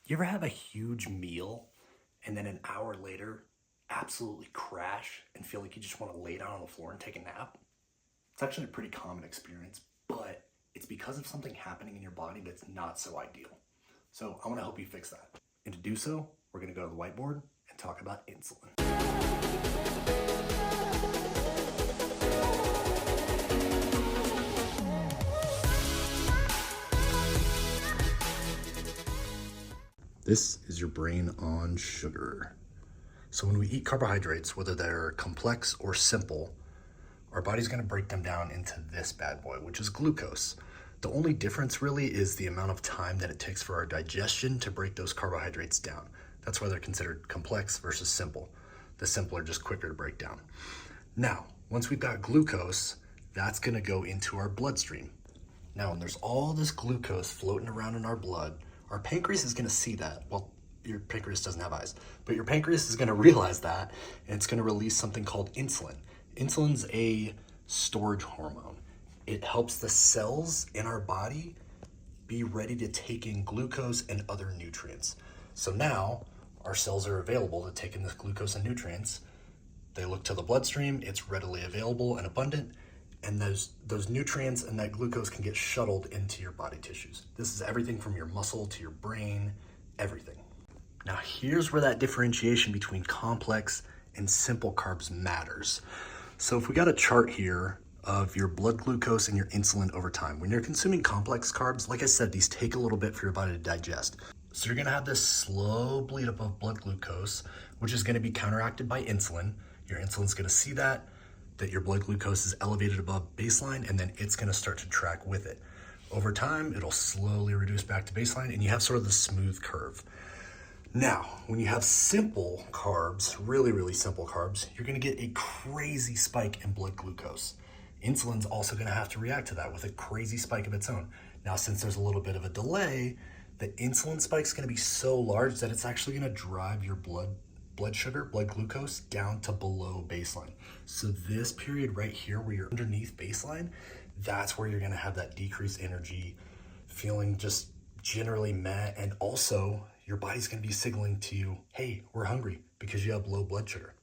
You ever have a huge meal and then an hour later absolutely crash and feel like you just want to lay down on the floor and take a nap? It's actually a pretty common experience, but it's because of something happening in your body that's not so ideal. So I want to help you fix that. And to do so, we're going to go to the whiteboard and talk about insulin. This is your brain on sugar. So when we eat carbohydrates, whether they're complex or simple, our body's gonna break them down into this bad boy, which is glucose. The only difference really is the amount of time that it takes for our digestion to break those carbohydrates down. That's why they're considered complex versus simple. The simple are just quicker to break down. Now, once we've got glucose, that's gonna go into our bloodstream. Now, when there's all this glucose floating around in our blood, our pancreas is gonna see that. Well, your pancreas doesn't have eyes, but your pancreas is gonna realize that, and it's gonna release something called insulin. Insulin's a storage hormone. It helps the cells in our body be ready to take in glucose and other nutrients. So now our cells are available to take in this glucose and nutrients. They look to the bloodstream, it's readily available and abundant, and those nutrients and that glucose can get shuttled into your body tissues. This is everything from your muscle to your brain, everything. Now here's where that differentiation between complex and simple carbs matters. So if we got a chart here of your blood glucose and your insulin over time, when you're consuming complex carbs, like I said, these take a little bit for your body to digest. So you're gonna have this slow bleed up of blood glucose, which is gonna be counteracted by insulin. Your insulin's gonna see that your blood glucose is elevated above baseline, and then it's gonna start to track with it. Over time, it'll slowly reduce back to baseline, and you have sort of the smooth curve. Now, when you have simple carbs, really simple carbs, you're gonna get a crazy spike in blood glucose. Insulin's also gonna have to react to that with a crazy spike of its own. Now, since there's a little bit of a delay, the insulin spike's gonna be so large that it's actually gonna drive your blood sugar, blood glucose, down to below baseline. So this period right here where you're underneath baseline, that's where you're gonna have that decreased energy, feeling just generally meh, and also your body's gonna be signaling to you, hey, we're hungry, because you have low blood sugar.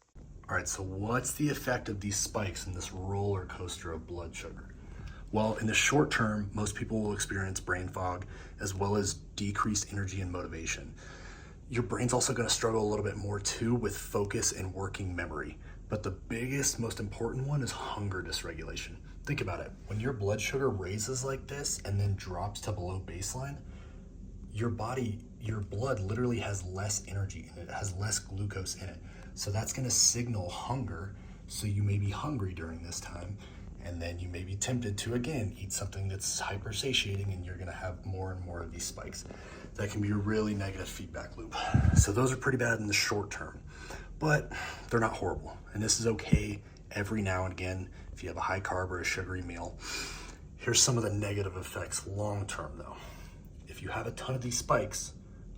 All right, so what's the effect of these spikes in this roller coaster of blood sugar? Well, in the short term, most people will experience brain fog as well as decreased energy and motivation. Your brain's also gonna struggle a little bit more too with focus and working memory. But the biggest, most important one is hunger dysregulation. Think about it. When your blood sugar raises like this and then drops to below baseline, your blood literally has less energy in it, has less glucose in it. So that's gonna signal hunger. So you may be hungry during this time, and then you may be tempted to, again, eat something that's hyper satiating, and you're gonna have more and more of these spikes. That can be a really negative feedback loop. So those are pretty bad in the short term, but they're not horrible. And this is okay every now and again if you have a high carb or a sugary meal. Here's some of the negative effects long term though. If you have a ton of these spikes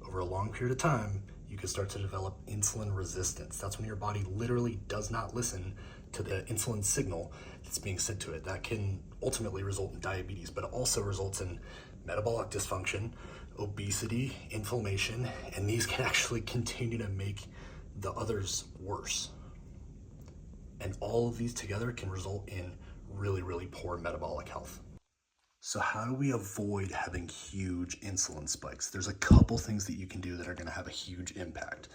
over a long period of time, you can start to develop insulin resistance. That's when your body literally does not listen to the insulin signal that's being sent to it. That can ultimately result in diabetes, but it also results in metabolic dysfunction, obesity, inflammation, and these can actually continue to make the others worse. And all of these together can result in really poor metabolic health. So how do we avoid having huge insulin spikes? There's a couple things that you can do that are gonna have a huge impact.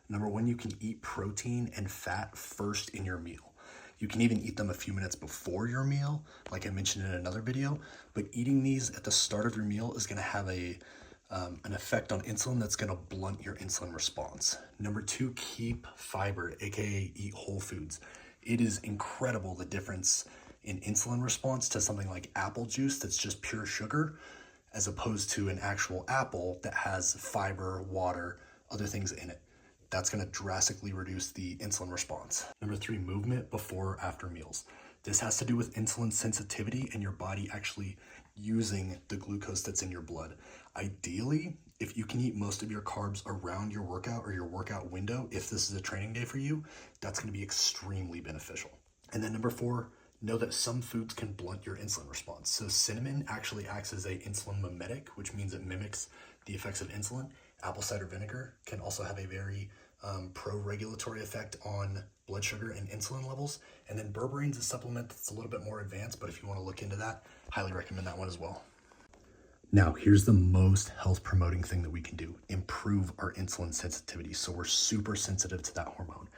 Number one, you can eat protein and fat first in your meal. You can even eat them a few minutes before your meal, like I mentioned in another video, but eating these at the start of your meal is gonna have an effect on insulin that's gonna blunt your insulin response. Number two, keep fiber, AKA eat whole foods. It is incredible the difference in insulin response to something like apple juice that's just pure sugar, as opposed to an actual apple that has fiber, water, other things in it. That's gonna drastically reduce the insulin response. Number three, movement before or after meals. This has to do with insulin sensitivity and your body actually using the glucose that's in your blood. Ideally, if you can eat most of your carbs around your workout or your workout window, if this is a training day for you, that's gonna be extremely beneficial. And then number four, know that some foods can blunt your insulin response. So cinnamon actually acts as an insulin mimetic, which means it mimics the effects of insulin. Apple cider vinegar can also have a very pro-regulatory effect on blood sugar and insulin levels. And then berberine is a supplement that's a little bit more advanced, but if you want to look into that, highly recommend that one as well. Now, here's the most health promoting thing that we can do: improve our insulin sensitivity. So we're super sensitive to that hormone.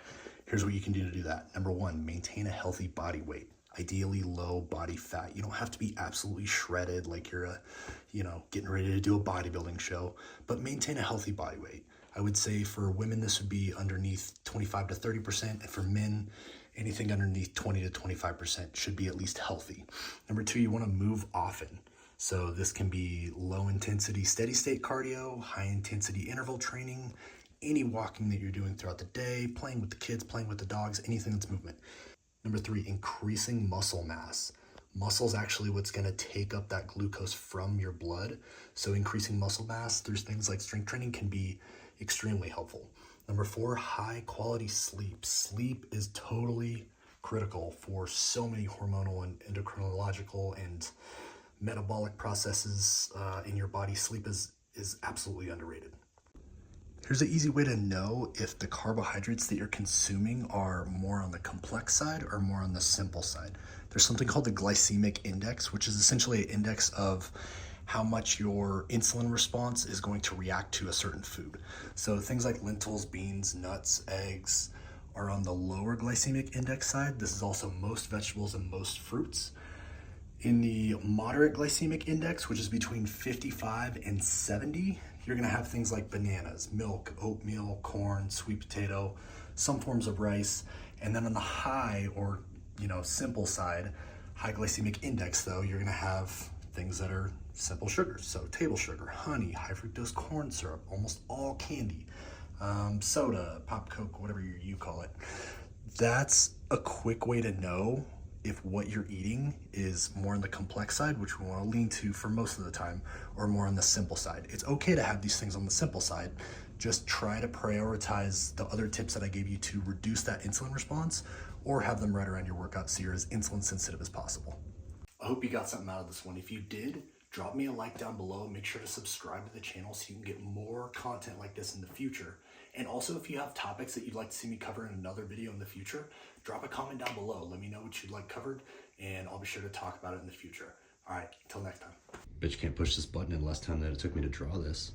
Here's what you can do to do that. Number one, maintain a healthy body weight, ideally low body fat. You don't have to be absolutely shredded like you're getting ready to do a bodybuilding show, but maintain a healthy body weight. I would say for women, this would be underneath 25 to 30%. And for men, anything underneath 20 to 25% should be at least healthy. Number two, you want to move often. So this can be low intensity, steady state cardio, high intensity interval training, any walking that you're doing throughout the day, playing with the kids, playing with the dogs, anything that's movement. Number three, increasing muscle mass. Muscle is actually what's going to take up that glucose from your blood. So increasing muscle mass through things like strength training can be extremely helpful. Number four, high quality sleep. Sleep is totally critical for so many hormonal and endocrinological and metabolic processes in your body. Sleep is absolutely underrated. Here's an easy way to know if the carbohydrates that you're consuming are more on the complex side or more on the simple side. There's something called the glycemic index, which is essentially an index of how much your insulin response is going to react to a certain food. So things like lentils, beans, nuts, eggs are on the lower glycemic index side. This is also most vegetables and most fruits. In the moderate glycemic index, which is between 55 and 70, you're gonna have things like bananas, milk, oatmeal, corn, sweet potato, some forms of rice. And then on the high or simple side, high glycemic index though, you're gonna have things that are simple sugars. So table sugar, honey, high fructose corn syrup, almost all candy, soda, pop Coke, whatever you call it. That's a quick way to know if what you're eating is more on the complex side, which we want to lean to for most of the time, or more on the simple side. It's okay to have these things on the simple side. Just try to prioritize the other tips that I gave you to reduce that insulin response, or have them right around your workout so you're as insulin sensitive as possible. I hope you got something out of this one. If you did, drop me a like down below. Make sure to subscribe to the channel so you can get more content like this in the future. And also, if you have topics that you'd like to see me cover in another video in the future, drop a comment down below. Let me know what you'd like covered, and I'll be sure to talk about it in the future. All right, until next time. Bet you can't push this button in less time than it took me to draw this.